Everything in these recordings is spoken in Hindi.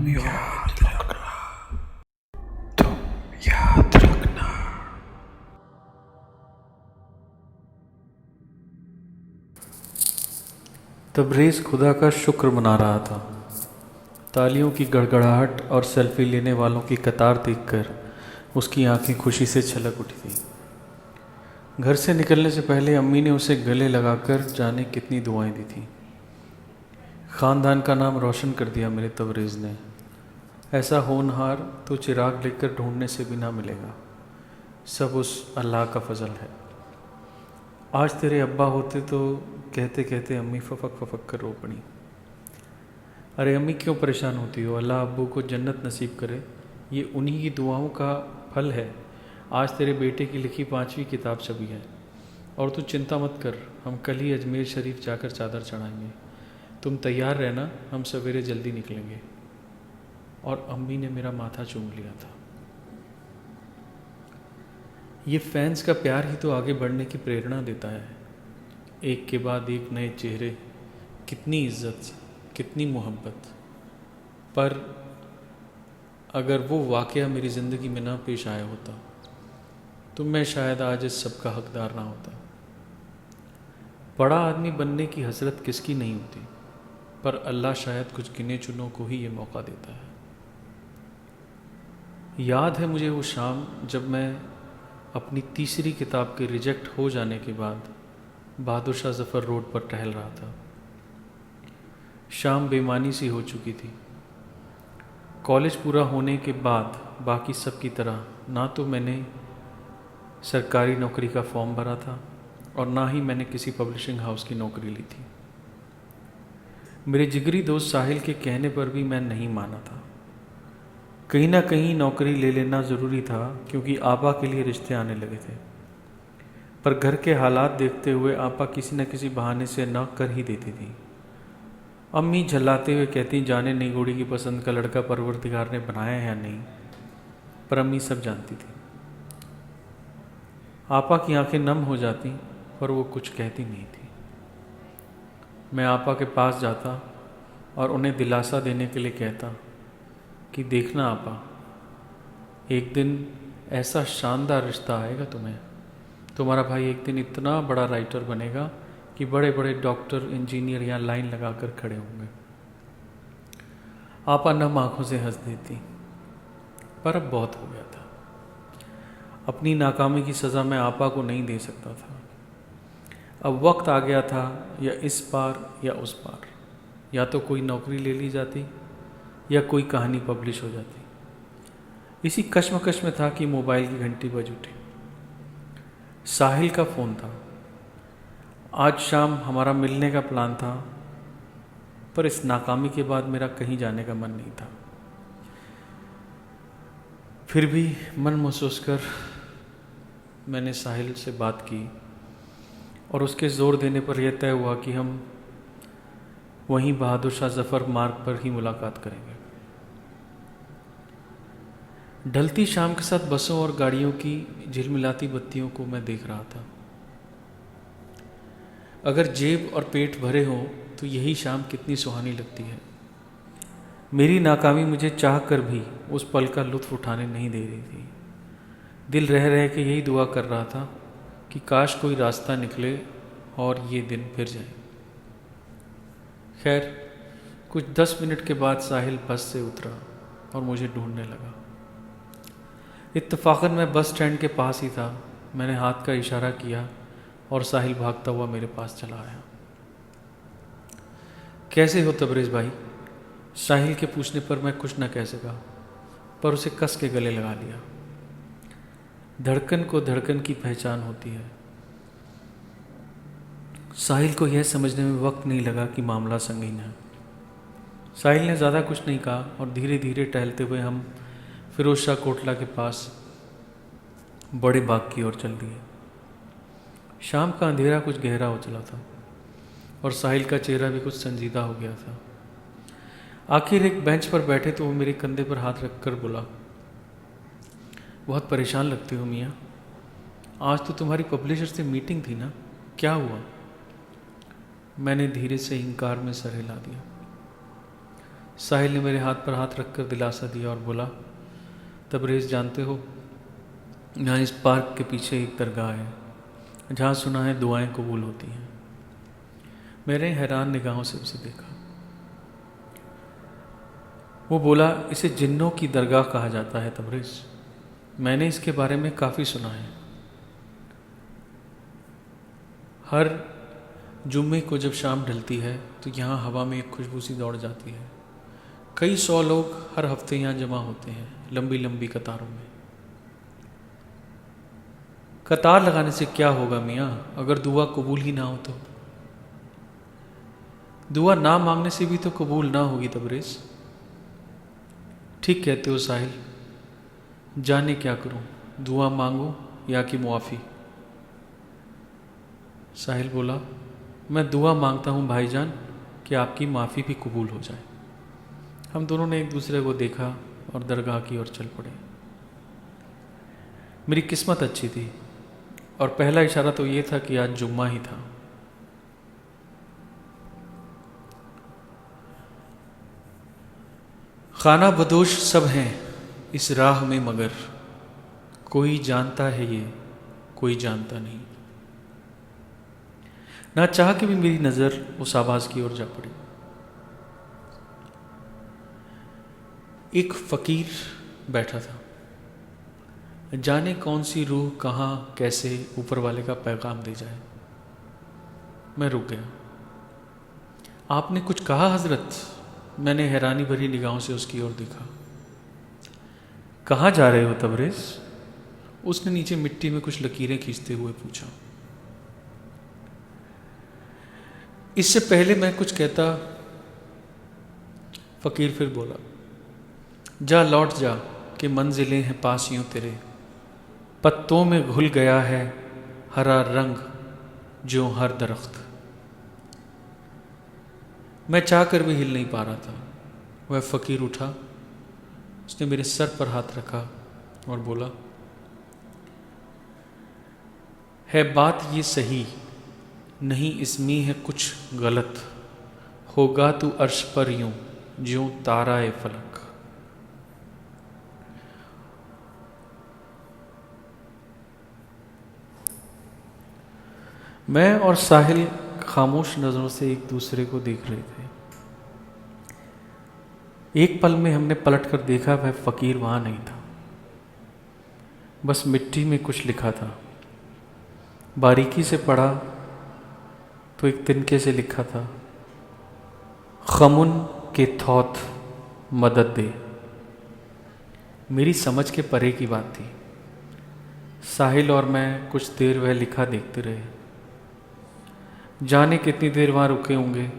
याद रखना, तुम याद रखना। तबरेज़ खुदा का शुक्र मना रहा था। तालियों की गड़गड़ाहट और सेल्फी लेने वालों की कतार देखकर उसकी आंखें खुशी से छलक उठी थी। घर से निकलने से पहले अम्मी ने उसे गले लगाकर जाने कितनी दुआएं दी थी। ख़ानदान का नाम रोशन कर दिया मेरे तबरेज़ ने। ऐसा होनहार तो चिराग लेकर ढूंढने से भी ना मिलेगा। सब उस अल्लाह का फ़ज़ल है। आज तेरे अब्बा होते तो कहते कहते अम्मी फफक फफक कर रो पड़ी। अरे अम्मी क्यों परेशान होती हो, अल्लाह अब्बू को जन्नत नसीब करे, ये उन्हीं की दुआओं का फल है। आज तेरे बेटे की लिखी 5वीं किताब छपी है। और तू चिंता मत कर, हम कल ही अजमेर शरीफ जाकर चादर चढ़ाएंगे। तुम तैयार रहना, हम सवेरे जल्दी निकलेंगे। और अम्मी ने मेरा माथा चूम लिया था। ये फैंस का प्यार ही तो आगे बढ़ने की प्रेरणा देता है। एक के बाद एक नए चेहरे, कितनी इज्जत, कितनी मोहब्बत। पर अगर वो वाक़या मेरी ज़िंदगी में ना पेश आया होता तो मैं शायद आज इस सब का हकदार ना होता। बड़ा आदमी बनने की हसरत किसकी नहीं होती, पर अल्लाह शायद कुछ गिने चुनों को ही ये मौका देता है। याद है मुझे वो शाम जब मैं अपनी तीसरी किताब के रिजेक्ट हो जाने के बाद बहादुर शाह ज़फ़र रोड पर टहल रहा था। शाम बेमानी सी हो चुकी थी। कॉलेज पूरा होने के बाद बाकी सब की तरह ना तो मैंने सरकारी नौकरी का फॉर्म भरा था और ना ही मैंने किसी पब्लिशिंग हाउस की नौकरी ली थी। मेरे जिगरी दोस्त साहिल के कहने पर भी मैं नहीं माना था। कहीं ना कहीं नौकरी ले लेना ज़रूरी था, क्योंकि आपा के लिए रिश्ते आने लगे थे। पर घर के हालात देखते हुए आपा किसी न किसी बहाने से न कर ही देती थी। अम्मी झल्लाते हुए कहती, जाने निगोड़ी की पसंद का लड़का परवरदिगार ने बनाया है या नहीं। पर अम्मी सब जानती थी। आपा की आंखें नम हो जाती, पर वो कुछ कहती नहीं थी। मैं आपा के पास जाता और उन्हें दिलासा देने के लिए कहता कि देखना आपा, एक दिन ऐसा शानदार रिश्ता आएगा तुम्हें। तुम्हारा भाई एक दिन इतना बड़ा राइटर बनेगा कि बड़े बड़े डॉक्टर, इंजीनियर यहाँ लाइन लगाकर खड़े होंगे। आपा नम आँखों से हंस देती, पर अब बहुत हो गया था। अपनी नाकामी की सज़ा मैं आपा को नहीं दे सकता था। अब वक्त आ गया था, या इस पार या उस पार, या तो कोई नौकरी ले ली जाती या कोई कहानी पब्लिश हो जाती। इसी कश्मकश में था कि मोबाइल की घंटी बज उठी। साहिल का फ़ोन था। आज शाम हमारा मिलने का प्लान था, पर इस नाकामी के बाद मेरा कहीं जाने का मन नहीं था। फिर भी मन महसूस कर मैंने साहिल से बात की और उसके ज़ोर देने पर यह तय हुआ कि हम वहीं बहादुर शाह ज़फ़र मार्ग पर ही मुलाकात करेंगे। ढलती शाम के साथ बसों और गाड़ियों की झिलमिलाती बत्तियों को मैं देख रहा था। अगर जेब और पेट भरे हों तो यही शाम कितनी सुहानी लगती है। मेरी नाकामी मुझे चाह कर भी उस पल का लुत्फ़ उठाने नहीं दे रही थी। दिल रह रह के यही दुआ कर रहा था कि काश कोई रास्ता निकले और ये दिन फिर जाए। खैर, कुछ 10 मिनट के बाद साहिल बस से उतरा और मुझे ढूंढने लगा। इत्तफ़ाक़न मैं बस स्टैंड के पास ही था। मैंने हाथ का इशारा किया और साहिल भागता हुआ मेरे पास चला आया। कैसे हो तबरेज़ भाई? साहिल के पूछने पर मैं कुछ न कह सका, पर उसे कस के गले लगा लिया। धड़कन को धड़कन की पहचान होती है। साहिल को यह समझने में वक्त नहीं लगा कि मामला संगीन है। साहिल ने ज़्यादा कुछ नहीं कहा और धीरे धीरे टहलते हुए हम फिरोज शाह कोटला के पास बड़े बाग की ओर चल दिए। शाम का अंधेरा कुछ गहरा हो चला था और साहिल का चेहरा भी कुछ संजीदा हो गया था। आखिर एक बेंच पर बैठे तो वो मेरे कंधे पर हाथ रखकर बोला, बहुत परेशान लगती हो मियाँ। आज तो तुम्हारी पब्लिशर से मीटिंग थी ना, क्या हुआ? मैंने धीरे से इनकार में सर हिला दिया। साहिल ने मेरे हाथ पर हाथ रखकर दिलासा दिया और बोला, तबरेज़ जानते हो, यहाँ इस पार्क के पीछे एक दरगाह है जहाँ सुना है दुआएं कबूल होती हैं। मैंने हैरान निगाहों से उसे देखा। वो बोला, इसे जिन्नों की दरगाह कहा जाता है तबरेज़। मैंने इसके बारे में काफ़ी सुना है। हर जुम्मे को जब शाम ढलती है तो यहाँ हवा में एक खुशबू सी दौड़ जाती है। कई 100 लोग हर हफ्ते यहाँ जमा होते हैं, लंबी लंबी कतारों में। कतार लगाने से क्या होगा मियाँ, अगर दुआ कबूल ही ना हो तो? दुआ ना मांगने से भी तो कबूल ना होगी तबरेज़। ठीक कहते हो साहिल, जाने क्या करूं, दुआ मांगूं या कि मुआफ़ी? साहिल बोला, मैं दुआ मांगता हूं भाईजान कि आपकी माफ़ी भी कबूल हो जाए। हम दोनों ने एक दूसरे को देखा और दरगाह की ओर चल पड़े। मेरी किस्मत अच्छी थी और पहला इशारा तो ये था कि आज जुम्मा ही था। खाना बदोश सब हैं इस राह में, मगर कोई जानता है ये, कोई जानता नहीं। ना चाह के भी मेरी नज़र उस आवाज़ की ओर जा पड़ी। एक फ़कीर बैठा था। जाने कौन सी रूह कहाँ कैसे ऊपर वाले का पैगाम दे जाए। मैं रुक गया। आपने कुछ कहा हज़रत? मैंने हैरानी भरी निगाहों से उसकी ओर देखा। कहाँ जा रहे हो तबरेज़? उसने नीचे मिट्टी में कुछ लकीरें खींचते हुए पूछा। इससे पहले मैं कुछ कहता, फ़कीर फिर बोला, जा लौट जा कि मंजिलें हैं पास यूं तेरे, पत्तों में घुल गया है हरा रंग जो हर दरख्त। मैं चाह कर भी हिल नहीं पा रहा था। वह फ़कीर उठा, उसने मेरे सर पर हाथ रखा और बोला, है बात ये सही, नहीं इसमें है कुछ गलत, होगा तू अर्श पर यूं ज्यों तारा-ए फलक। मैं और साहिल खामोश नज़रों से एक दूसरे को देख रहे थे। एक पल में हमने पलट कर देखा, वह फ़कीर वहाँ नहीं था। बस मिट्टी में कुछ लिखा था। बारीकी से पढ़ा तो एक तिनके से लिखा था, खमुन के थौत मदद दे। मेरी समझ के परे की बात थी। साहिल और मैं कुछ देर वह लिखा देखते रहे। जाने कितनी देर वहाँ रुके होंगे।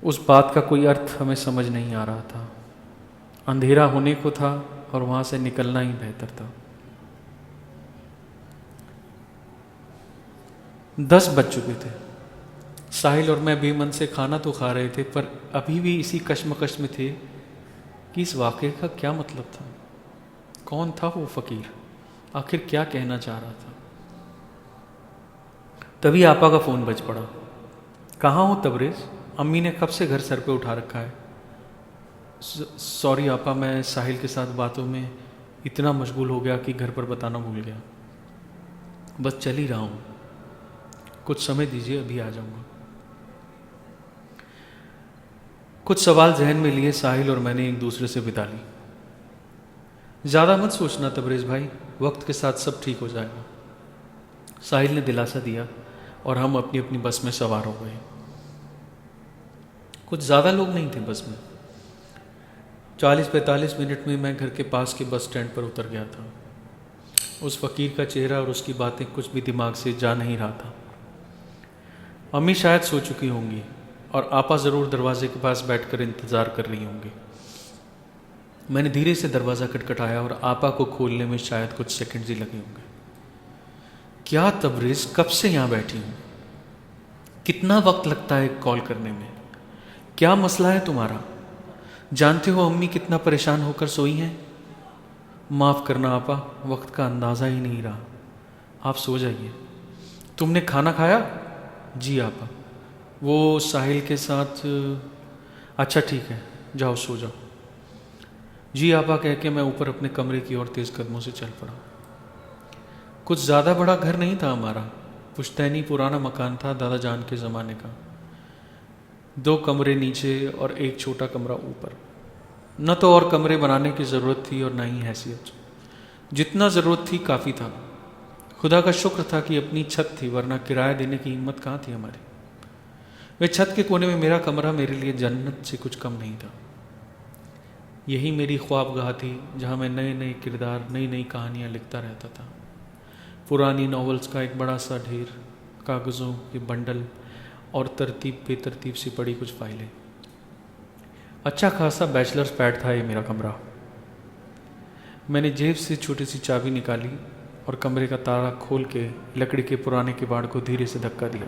उस बात का कोई अर्थ हमें समझ नहीं आ रहा था। अंधेरा होने को था और वहाँ से निकलना ही बेहतर था। 10 बज चुके थे। साहिल और मैं बेमन से खाना तो खा रहे थे, पर अभी भी इसी कश्मकश में थे कि इस वाक़े का क्या मतलब था। कौन था वो फ़कीर? आखिर क्या कहना चाह रहा था? तभी आपा का फ़ोन बज पड़ा। कहाँ हो तबरेज़? अम्मी ने कब से घर सर पे उठा रखा है। सॉरी आपा, मैं साहिल के साथ बातों में इतना मशगूल हो गया कि घर पर बताना भूल गया। बस चल ही रहा हूँ, कुछ समय दीजिए, अभी आ जाऊँगा। कुछ सवाल जहन में लिए साहिल और मैंने एक दूसरे से विदा ली। ज़्यादा मत सोचना तबरेज़ भाई, वक्त के साथ सब ठीक हो जाएगा। साहिल ने दिलासा दिया और हम अपनी अपनी बस में सवार हो गए। कुछ ज़्यादा लोग नहीं थे बस में। 40-45 मिनट में मैं घर के पास के बस स्टैंड पर उतर गया था। उस फ़कीर का चेहरा और उसकी बातें कुछ भी दिमाग से जा नहीं रहा था। अम्मी शायद सो चुकी होंगी और आपा ज़रूर दरवाजे के पास बैठकर इंतज़ार कर रही होंगी। मैंने धीरे से दरवाज़ा खटखटाया और आपा को खोलने में शायद कुछ सेकंड्स ही लगे होंगे। क्या तबरेज़, कब से यहाँ बैठी हूँ? कितना वक्त लगता है कॉल करने में? क्या मसला है तुम्हारा? जानते हो अम्मी कितना परेशान होकर सोई हैं। माफ़ करना आपा, वक्त का अंदाज़ा ही नहीं रहा। आप सो जाइए। तुमने खाना खाया? जी आपा। वो साहिल के साथ अच्छा ठीक है, जाओ सो जाओ। जी आपा कह के मैं ऊपर अपने कमरे की ओर तेज कदमों से चल पड़ा। कुछ ज़्यादा बड़ा घर नहीं था हमारा, पुश्तैनी पुराना मकान था दादा जान के ज़माने का। 2 कमरे नीचे और एक छोटा कमरा ऊपर। न तो और कमरे बनाने की ज़रूरत थी और न ही हैसियत। जितना ज़रूरत थी काफ़ी था। खुदा का शुक्र था कि अपनी छत थी, वरना किराया देने की हिम्मत कहाँ थी हमारी। वे छत के कोने में मेरा कमरा मेरे लिए जन्नत से कुछ कम नहीं था। यही मेरी ख्वाबगाह थी, जहाँ मैं नए नए किरदार, नई नई कहानियाँ लिखता रहता था। पुरानी नॉवेल्स का एक बड़ा सा ढेर, कागज़ों के बंडल और तरतीब बेतरतीब सी पड़ी कुछ फाइलें। अच्छा खासा बैचलर्स पैड था ये मेरा कमरा। मैंने जेब से छोटी सी चाबी निकाली और कमरे का ताला खोल के लकड़ी के पुराने किवाड़ को धीरे से धक्का दिया।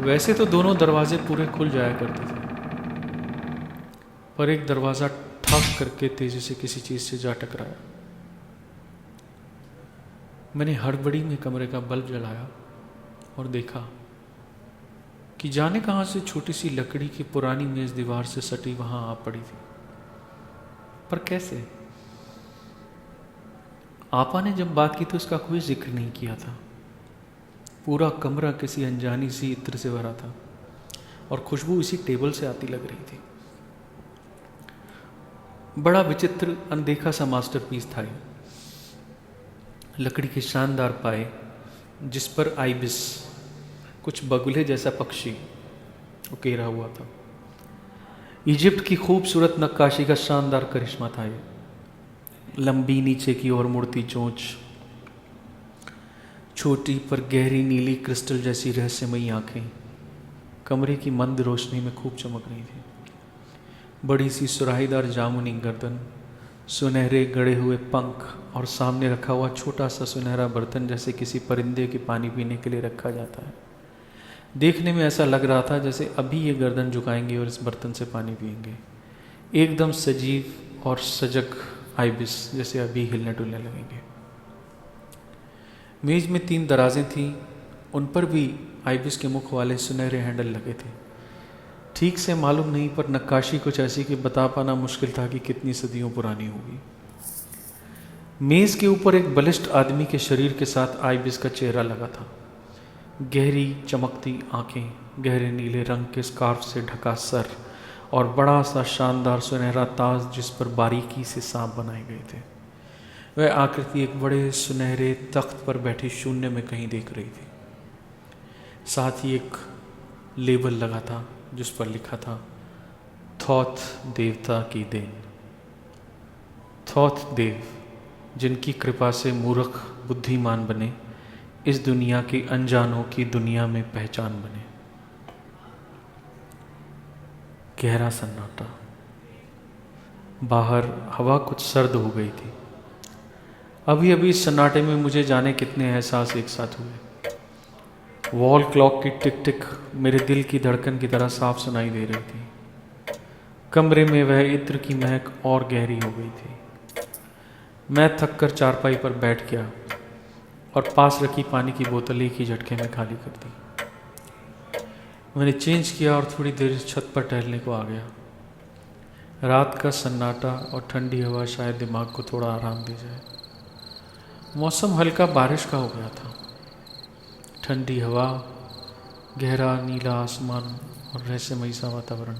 वैसे तो दोनों दरवाजे पूरे खुल जाया करते थे, पर एक दरवाज़ा ठक करके तेजी से किसी चीज़ से जा टकराया। मैंने हड़बड़ी में कमरे का बल्ब जलाया और देखा कि जाने कहाँ से छोटी सी लकड़ी की पुरानी मेज़ दीवार से सटी वहाँ आ पड़ी थी। पर कैसे? आपा ने जब बात की तो उसका कोई जिक्र नहीं किया था। पूरा कमरा किसी अनजानी सी इत्र से भरा था और खुशबू इसी टेबल से आती लग रही थी। बड़ा विचित्र अनदेखा सा मास्टरपीस था ये। लकड़ी के शानदार पाए, जिस पर आइबिस, कुछ बगुले जैसा पक्षी, उकेरा हुआ था। इजिप्ट की खूबसूरत नक्काशी का शानदार करिश्मा था ये। लंबी नीचे की ओर मुड़ती चोंच, छोटी पर गहरी नीली क्रिस्टल जैसी रहस्यमयी आंखें कमरे की मंद रोशनी में खूब चमक रही थी। बड़ी सी सुराहीदार जामुनी गर्दन, सुनहरे गड़े हुए पंख और सामने रखा हुआ छोटा सा सुनहरा बर्तन जैसे किसी परिंदे के पानी पीने के लिए रखा जाता है। देखने में ऐसा लग रहा था जैसे अभी ये गर्दन झुकाएंगे और इस बर्तन से पानी पिएंगे। एकदम सजीव और सजग आइबिस जैसे अभी हिलने डुलने लगेंगे। मेज में 3 दराजें थीं, उन पर भी आइबिस के मुख वाले सुनहरे हैंडल लगे थे। ठीक से मालूम नहीं, पर नक्काशी कुछ ऐसी कि बता पाना मुश्किल था कि कितनी सदियों पुरानी होगी। मेज के ऊपर एक बलिष्ठ आदमी के शरीर के साथ आइबिस का चेहरा लगा था। गहरी चमकती आंखें, गहरे नीले रंग के स्कार्फ से ढका सर और बड़ा सा शानदार सुनहरा ताज जिस पर बारीकी से सांप बनाए गए थे। वह आकृति एक बड़े सुनहरे तख्त पर बैठी शून्य में कहीं देख रही थी। साथ ही एक लेबल लगा था जिस पर लिखा था, थॉथ देवता की देन। थॉथ देव, जिनकी कृपा से मूर्ख बुद्धिमान बने, इस दुनिया की अनजानों की दुनिया में पहचान बने। गहरा सन्नाटा। बाहर हवा कुछ सर्द हो गई थी। अभी अभी इस सन्नाटे में मुझे जाने कितने एहसास एक साथ हुए। वॉल क्लॉक की टिक टिक मेरे दिल की धड़कन की तरह साफ सुनाई दे रही थी। कमरे में वह इत्र की महक और गहरी हो गई थी। मैं थककर चारपाई पर बैठ गया और पास रखी पानी की बोतल एक ही झटके में खाली कर दी। मैंने चेंज किया और थोड़ी देर छत पर टहलने को आ गया। रात का सन्नाटा और ठंडी हवा शायद दिमाग को थोड़ा आराम दे जाए। मौसम हल्का बारिश का हो गया था। ठंडी हवा, गहरा नीला आसमान और रहस्यमयी सा वातावरण।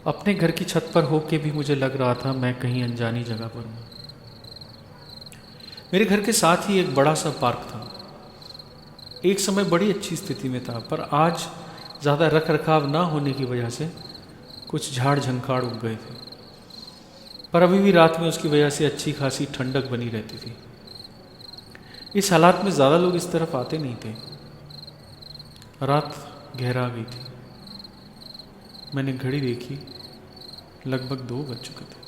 अपने घर की छत पर होके भी मुझे लग रहा था मैं कहीं अनजानी जगह पर हूँ। मेरे घर के साथ ही एक बड़ा सा पार्क था। एक समय बड़ी अच्छी स्थिति में था, पर आज ज़्यादा रख रखाव ना होने की वजह से कुछ झाड़ झंखाड़ उग गए थे। पर अभी भी रात में उसकी वजह से अच्छी खासी ठंडक बनी रहती थी। इस हालात में ज़्यादा लोग इस तरफ आते नहीं थे। रात गहरा गई थी। मैंने घड़ी देखी, लगभग 2 बज चुके थे।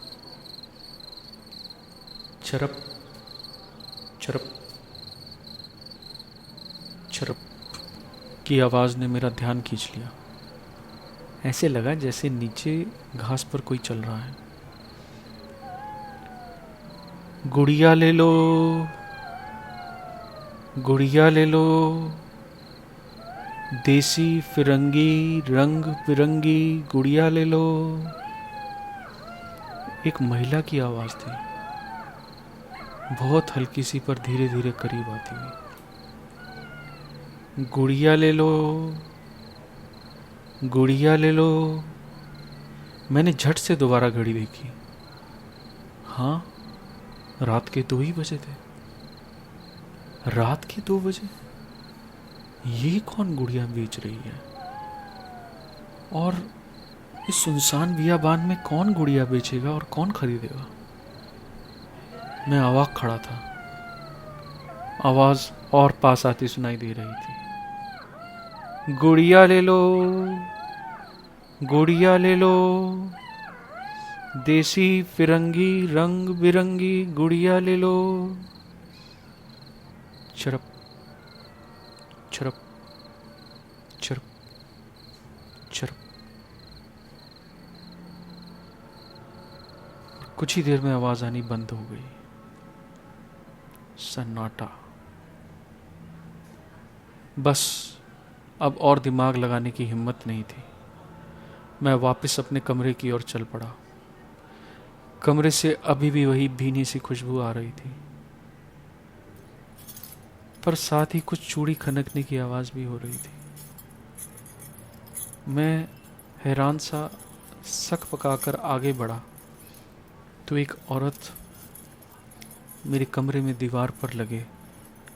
चरप चरप चरप की आवाज़ ने मेरा ध्यान खींच लिया। ऐसे लगा जैसे नीचे घास पर कोई चल रहा है। गुड़िया ले लो, गुड़िया ले लो, देसी फिरंगी रंग बिरंगी गुड़िया ले लो। एक महिला की आवाज थी, बहुत हल्की सी पर धीरे धीरे करीब आती हुई। गुड़िया ले लो, गुड़िया ले लो। मैंने झट से दोबारा घड़ी देखी। हाँ, रात के 2 ही बजे थे। रात के 2 बजे ये कौन गुड़िया बेच रही है? और इस सुनसान बियाबान में कौन गुड़िया बेचेगा और कौन खरीदेगा? मैं अवाक खड़ा था। आवाज और पास आती सुनाई दे रही थी। गुड़िया ले लो, गुड़िया ले लो। देसी फिरंगी रंग बिरंगी गुड़िया ले लो। चरप चरप चरप चरप। कुछ ही देर में आवाज आनी बंद हो गई। सन्नाटा। बस अब और दिमाग लगाने की हिम्मत नहीं थी। मैं वापस अपने कमरे की ओर चल पड़ा। कमरे से अभी भी वही भीनी सी खुशबू आ रही थी, पर साथ ही कुछ चूड़ी खनकने की आवाज भी हो रही थी। मैं हैरान सा सक पकाकर आगे बढ़ा तो एक औरत मेरे कमरे में दीवार पर लगे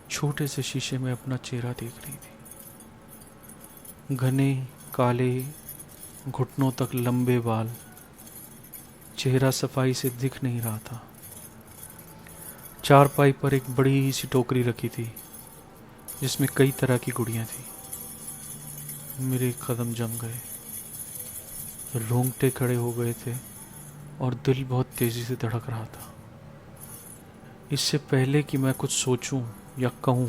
छोटे से शीशे में अपना चेहरा देख रही थी। घने काले घुटनों तक लंबे बाल, चेहरा सफाई से दिख नहीं रहा था। चारपाई पर एक बड़ी सी टोकरी रखी थी जिसमें कई तरह की गुड़ियाँ थी। मेरे कदम जम गए, रोंगटे खड़े हो गए थे और दिल बहुत तेजी से धड़क रहा था। इससे पहले कि मैं कुछ सोचूं या कहूं,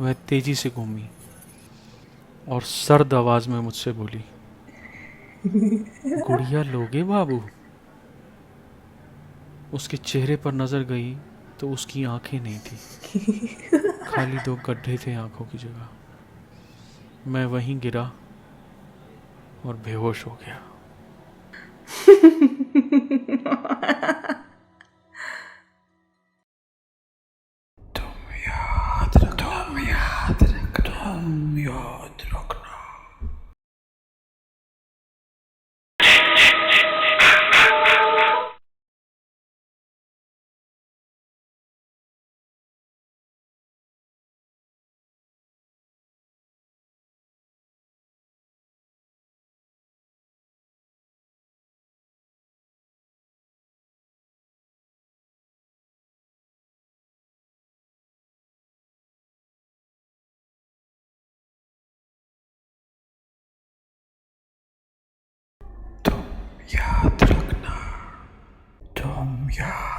वह तेजी से घूमी और सर्द आवाज में मुझसे बोली, गुड़िया लोगे बाबू? उसके चेहरे पर नजर गई तो उसकी आंखें नहीं थी, खाली 2 गड्ढे थे आंखों की जगह। मैं वहीं गिरा और बेहोश हो गया। तुम याद रखना। तुम याद रखना। तुम याद